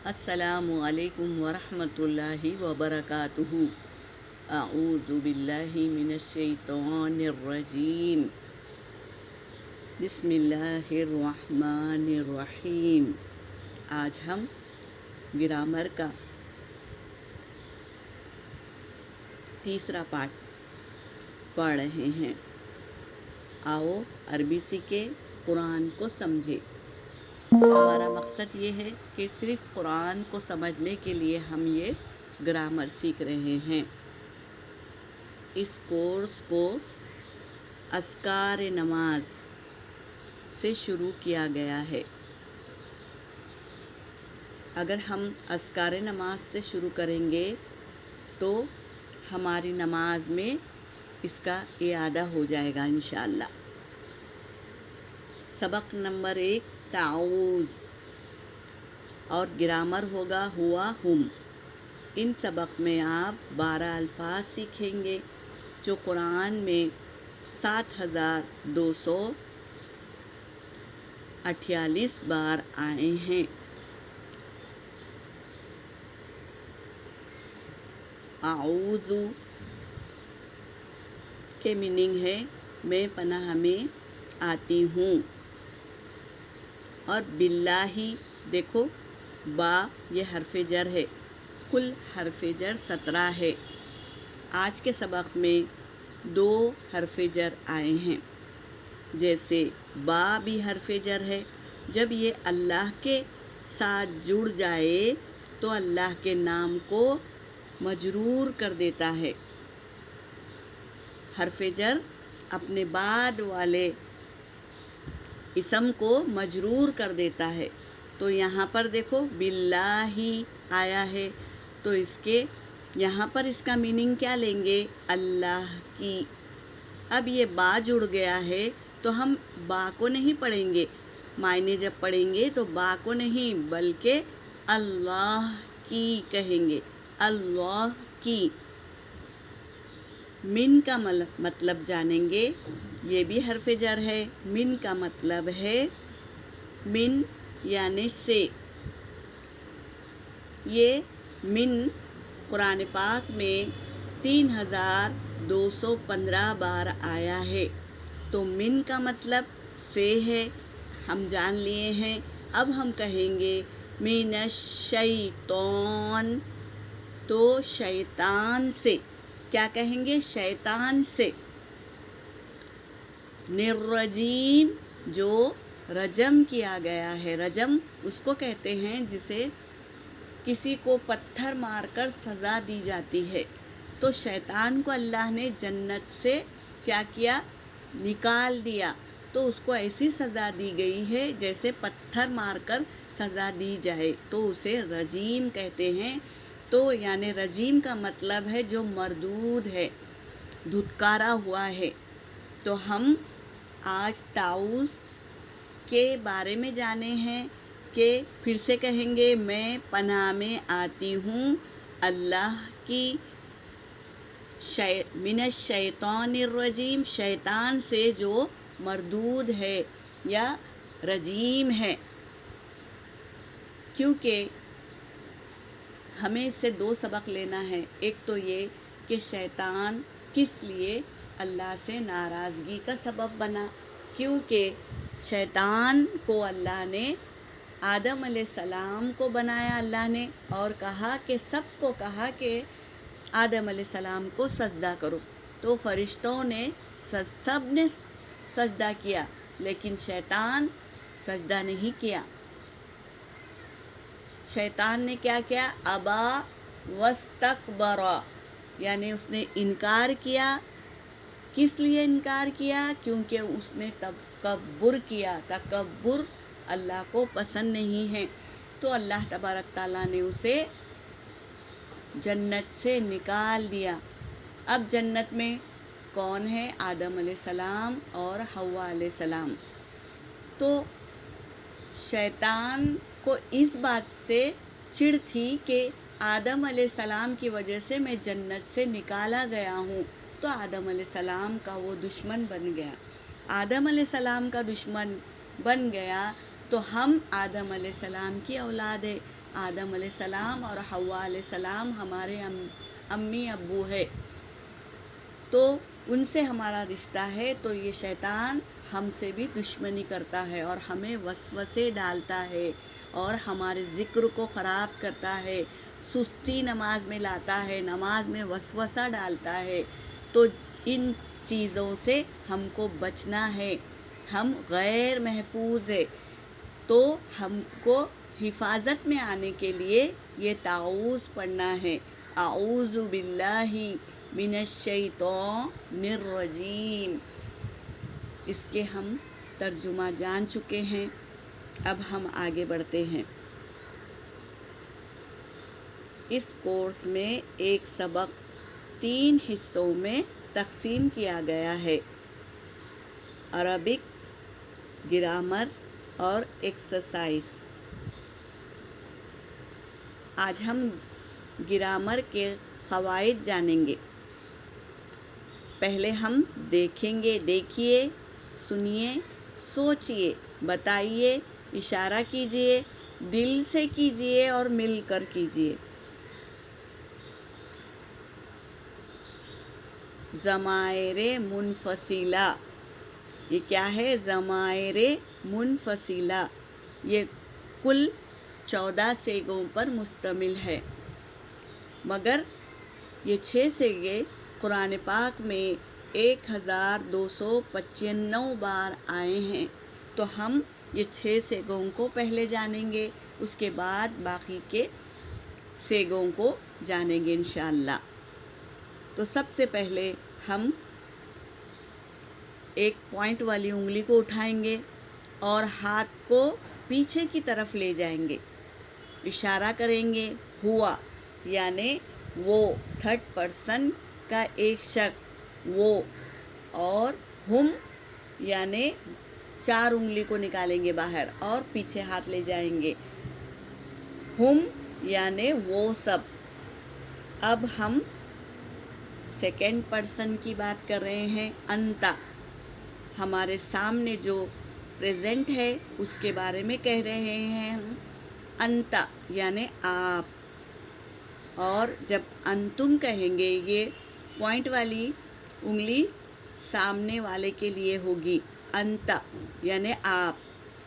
السلام علیکم ورحمۃ اللہ وبرکاتہ۔ اعوذ باللہ من الشیطان الرجیم، بسم اللہ الرحمن الرحیم۔ آج ہم گرامر کا تیسرا پارٹ پڑھ رہے ہیں۔ آؤ عربی سیکھیں، قرآن کو سمجھیں۔ ہمارا مقصد یہ ہے کہ صرف قرآن کو سمجھنے کے لیے ہم یہ گرامر سیکھ رہے ہیں۔ اس کورس کو اذکار نماز سے شروع کیا گیا ہے۔ اگر ہم اذکار نماز سے شروع کریں گے تو ہماری نماز میں اس کا اعادہ ہو جائے گا انشاءاللہ۔ سبق نمبر 1 تعوذ اور گرامر ہوگا ہوا ہم۔ ان سبق میں آپ 12 الفاظ سیکھیں گے جو قرآن میں 7248 بار آئے ہیں۔ اعوذ کے میننگ ہے میں پناہ میں آتی ہوں، اور باللہ دیکھو با یہ حرف جر ہے، کل حرف جر 17 ہے۔ آج کے سبق میں 2 حرف جر آئے ہیں، جیسے با بھی حرف جر ہے، جب یہ اللہ کے ساتھ جڑ جائے تو اللہ کے نام کو مجرور کر دیتا ہے۔ حرف جر اپنے بعد والے اسم کو مجرور کر دیتا ہے۔ تو یہاں پر دیکھو باللہ آیا ہے، تو اس کے یہاں پر اس کا میننگ کیا لیں گے؟ اللہ کی۔ اب یہ با جڑ گیا ہے تو ہم با کو نہیں پڑھیں گے، معنی جب پڑھیں گے تو با کو نہیں بلکہ اللہ کی کہیں گے، اللہ کی۔ من کا مطلب جانیں گے، یہ بھی حرف جر ہے۔ من کا مطلب ہے من یعنی سے۔ یہ من قرآن پاک میں 3215 بار آیا ہے، تو من کا مطلب سے ہے، ہم جان لیے ہیں۔ اب ہم کہیں گے من الشیطان، تو شیطان سے کیا کہیں گے؟ شیطان سے۔ الرجیم جو رجم کیا گیا ہے، رجم اس کو کہتے ہیں جسے کسی کو پتھر مار کر سزا دی جاتی ہے۔ تو شیطان کو اللہ نے جنت سے کیا کیا؟ نکال دیا، تو اس کو ایسی سزا دی گئی ہے جیسے پتھر مار کر سزا دی جائے، تو اسے رجیم کہتے ہیں۔ تو یعنی رجیم کا مطلب ہے جو مردود ہے، دھتکارا ہوا ہے۔ تو ہم آج تعوذ کے بارے میں جانے ہیں کہ پھر سے کہیں گے میں پناہ میں آتی ہوں اللہ کی، من الشیطان الرجیم، شیطان سے جو مردود ہے یا رجیم ہے۔ کیونکہ ہمیں اس سے 2 سبق لینا ہے۔ ایک تو یہ کہ شیطان کس لیے اللہ سے ناراضگی کا سبب بنا، کیونکہ شیطان کو اللہ نے آدم علیہ السلام کو بنایا اللہ نے، اور کہا کہ سب کو کہا کہ آدم علیہ السلام کو سجدہ کرو، تو فرشتوں نے سب نے سجدہ کیا، لیکن شیطان سجدہ نہیں کیا۔ شیطان نے کیا کیا؟ ابا واستکبر، یعنی اس نے انکار کیا۔ کس لیے انکار کیا؟ کیونکہ اس نے تکبر کیا۔ تکبر اللہ کو پسند نہیں ہے، تو اللہ تبارک تعالیٰ نے اسے جنت سے نکال دیا۔ اب جنت میں کون ہے؟ آدم علیہ السلام اور حوا علیہ السلام۔ تو شیطان کو اس بات سے چڑ تھی کہ آدم علیہ السلام کی وجہ سے میں جنت سے نکالا گیا ہوں، تو آدم علیہ السلام کا وہ دشمن بن گیا۔ آدم علیہ السلام کا دشمن بن گیا تو ہم آدم علیہ السلام کی اولاد ہے۔ آدم علیہ السلام اور حوا علیہ السلام ہمارے امی ابو ہے، تو ان سے ہمارا رشتہ ہے، تو یہ شیطان ہم سے بھی دشمنی کرتا ہے اور ہمیں وسوسے ڈالتا ہے اور ہمارے ذکر کو خراب کرتا ہے، سستی نماز میں لاتا ہے، نماز میں وسوسہ ڈالتا ہے۔ تو ان چیزوں سے ہم کو بچنا ہے، ہم غیر محفوظ ہے، تو ہم کو حفاظت میں آنے کے لیے یہ تعوذ پڑھنا ہے، اعوذ باللہ من الشیطان الرجیم۔ اس کے ہم ترجمہ جان چکے ہیں، اب ہم آگے بڑھتے ہیں۔ اس کورس میں ایک سبق 3 حصوں میں تقسیم کیا گیا ہے، عربک، گرامر اور ایکسرسائز۔ آج ہم گرامر کے قواعد جانیں گے۔ پہلے ہم دیکھیں گے، دیکھیے، سنیے، سوچیے، بتائیے، اشارہ کیجیے، دل سے کیجیے اور مل کر کیجیے۔ ضمائر منفصلہ، یہ کیا ہے؟ ضمائر منفصلہ، یہ کل 14 صیغوں پر مشتمل ہے، مگر یہ 6 صیغے قرآن پاک میں 1295 بار آئے ہیں، تو ہم یہ 6 صیغوں کو پہلے جانیں گے، اس کے بعد باقی کے صیغوں کو جانیں گے انشاءاللہ۔ تو سب سے پہلے ہم ایک پوائنٹ والی انگلی کو اٹھائیں گے اور ہاتھ کو پیچھے کی طرف لے جائیں گے، اشارہ کریں گے ہوا، یعنی وہ، 3rd پرسن کا ایک شخص، وہ، اور ہم یعنی 4 انگلی کو نکالیں گے باہر اور پیچھے ہاتھ لے جائیں گے، ہم یعنی وہ سب۔ اب ہم 2nd پرسن کی بات کر رہے ہیں، انتا، ہمارے سامنے جو پریزنٹ ہے اس کے بارے میں کہہ رہے ہیں ہم، انتا یعنی آپ، اور جب انتم کہیں گے یہ پوائنٹ والی انگلی سامنے والے کے لیے ہوگی، انتا یعنی آپ۔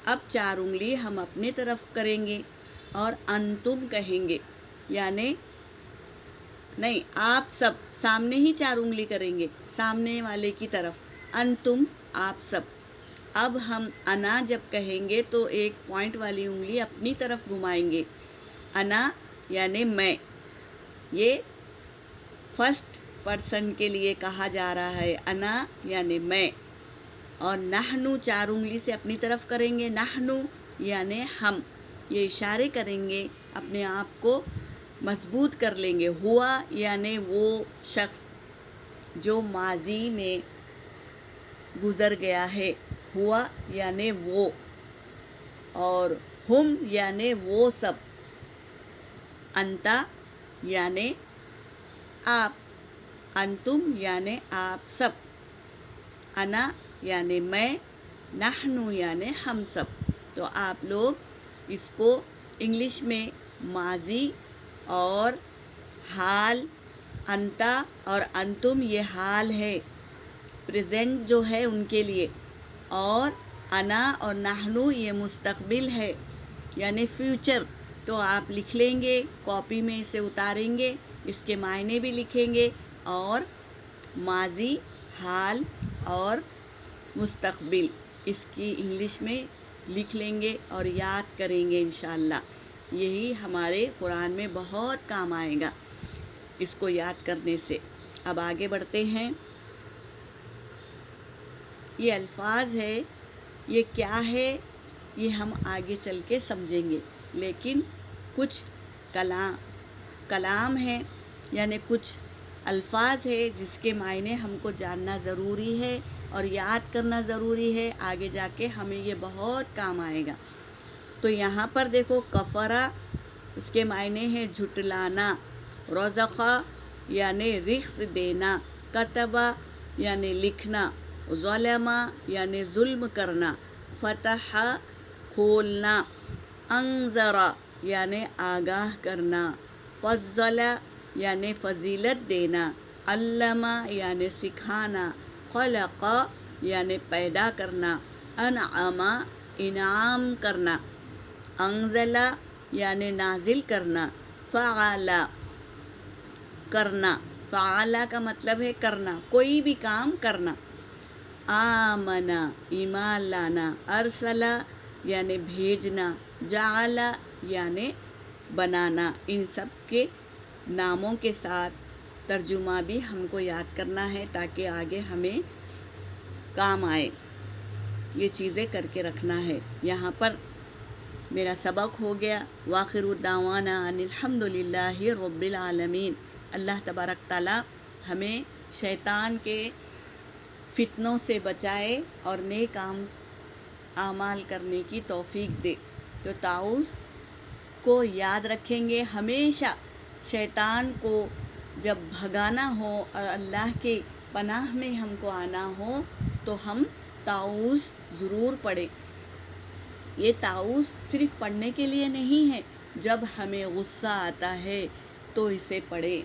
اب 4 انگلی ہم اپنے طرف کریں گے اور انتم کہیں گے، یعنی نہیں، آپ سب سامنے ہی 4 انگلی کریں گے، سامنے والے کی طرف، انتم آپ سب۔ اب ہم انا جب کہیں گے تو ایک پوائنٹ والی انگلی اپنی طرف گھمائیں گے، انا یعنی میں، یہ 1st پرسن کے لیے کہا جا رہا ہے، انا یعنی میں۔ اور نحنو 4 انگلی سے اپنی طرف کریں گے، نحنو یعنی ہم، یہ اشارے کریں گے، اپنے آپ کو مضبوط کر لیں گے، ہوا یعنی وہ شخص جو ماضی میں گزر گیا ہے، ہوا یعنی وہ، اور ہم یعنی وہ سب، انتا یعنی آپ، انتم یعنی آپ سب، انا یعنی میں، نحنو یعنی ہم سب۔ تو آپ لوگ اس کو انگلش میں ماضی اور حال، انتا اور انتم یہ حال ہے، پریزنٹ جو ہے ان کے لیے، اور انا اور نحنو یہ مستقبل ہے یعنی فیوچر۔ تو آپ لکھ لیں گے، کاپی میں اسے اتاریں گے، اس کے معنی بھی لکھیں گے اور ماضی، حال اور مستقبل اس کی انگلش میں لکھ لیں گے اور یاد کریں گے انشاءاللہ۔ یہی ہمارے قرآن میں بہت کام آئے گا اس کو یاد کرنے سے۔ اب آگے بڑھتے ہیں۔ یہ الفاظ ہے، یہ کیا ہے، یہ ہم آگے چل کے سمجھیں گے، لیکن کچھ کلام ہے، یعنی کچھ الفاظ ہے جس کے معنی ہم کو جاننا ضروری ہے اور یاد کرنا ضروری ہے، آگے جا کے ہمیں یہ بہت کام آئے گا۔ تو یہاں پر دیکھو، کفرا اس کے معنی ہے جھٹلانا، رزقا یعنی رزق دینا، کتبا یعنی لکھنا، ظلما یعنی ظلم کرنا، فتح کھولنا، انذرا یعنی آگاہ کرنا، فضل یعنی فضیلت دینا، علمہ یعنی سکھانا، خلق یعنی پیدا کرنا، انعم انعام کرنا، انزل یعنی نازل کرنا، فعل کرنا، فعل کا مطلب ہے کرنا، کوئی بھی کام کرنا، آمنا ایمان لانا، ارسل یعنی بھیجنا، جعل یعنی بنانا۔ ان سب کے ناموں کے ساتھ ترجمہ بھی ہم کو یاد کرنا ہے تاکہ آگے ہمیں کام آئے، یہ چیزیں کر کے رکھنا ہے۔ یہاں پر میرا سبق ہو گیا۔ وآخر دعوانا ان الحمد للہ رب العالمین۔ اللہ تبارک تعالیٰ ہمیں شیطان کے فتنوں سے بچائے اور نیک اعمال کرنے کی توفیق دے۔ تو طاؤس کو یاد رکھیں گے ہمیشہ، شیطان کو جب بھگانا ہو اور اللہ کے پناہ میں ہم کو آنا ہو تو ہم طاؤس ضرور پڑھیں۔ یہ طاؤس صرف پڑھنے کے لیے نہیں ہے، جب ہمیں غصہ آتا ہے تو اسے پڑھیں،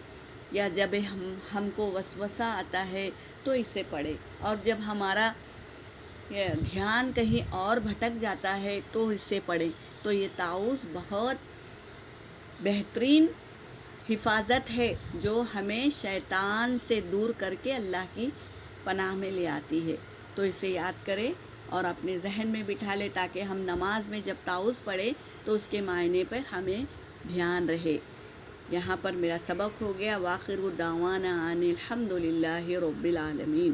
یا جب ہم کو وسوسہ آتا ہے تو اسے پڑھیں، اور جب ہمارا دھیان کہیں اور بھٹک جاتا ہے تو اسے پڑھیں۔ تو یہ طاؤس بہت بہترین حفاظت ہے جو ہمیں شیطان سے دور کر کے اللہ کی پناہ میں لے آتی ہے۔ تو اسے یاد کرے اور اپنے ذہن میں بٹھا لے تاکہ ہم نماز میں جب طاؤس پڑھے تو اس کے معنی پر ہمیں دھیان رہے۔ یہاں پر میرا سبق ہو گیا۔ وآخر دعوانا ان الحمد للہ رب العالمین۔